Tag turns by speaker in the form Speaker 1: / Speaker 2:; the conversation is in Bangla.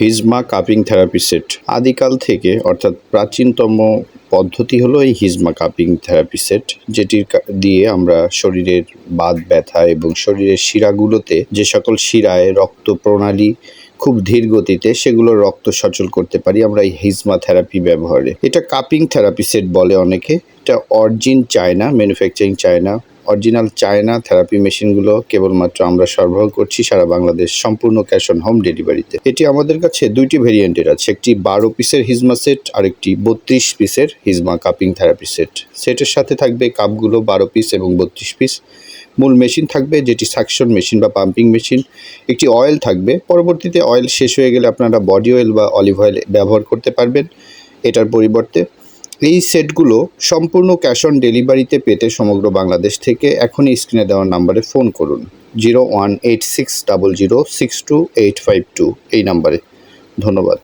Speaker 1: হিজমা কাপিং থেরাপি সেট আদিকাল থেকে অর্থাৎ প্রাচীনতম পদ্ধতি হলো এই হিজমা কাপিং থেরাপি সেট, যেটির দিয়ে আমরা শরীরের বাত ব্যথা এবং শরীরের শিরাগুলোতে যে সকল শিরায় রক্ত প্রণালী খুব ধীর গতিতে সেগুলো রক্ত সচল করতে পারি আমরা এই হিজমা থেরাপি ব্যবহারে। এটা কাপিং থেরাপি সেট বলে অনেকে। এটা origin China, manufacturing China. Original China therapy মেশিনগুলো কেবলমাত্র আমরা সরবরাহ করছি সারা বাংলাদেশ, সম্পূর্ণ ক্যাশ অন হোম ডেলিভারিতে। এটি আমাদের কাছে দুইটি ভেরিয়েন্টের আছে, একটি 12 পিসের হিজমা সেট আর একটি 32 পিসের হিজমা কাপিং থেরাপি সেট। সেটের সাথে থাকবে কাপগুলো 12 পিস এবং 32 পিস। মূল মেশিন থাকবে যেটি সাকশন মেশিন বা পাম্পিং মেশিন। একটি অয়েল থাকবে, পরবর্তীতে অয়েল শেষ হয়ে গেলে আপনারা বডি অয়েল বা অলিভ অয়েল ব্যবহার করতে পারবেন এটার পরিবর্তে। এই সেটগুলো সম্পূর্ণ ক্যাশ অন ডেলিভারিতে পেতে সমগ্র বাংলাদেশ থেকে এখনই স্ক্রিনে দেওয়া নাম্বারে ফোন করুন 018600628552 এই নাম্বারে। ধন্যবাদ।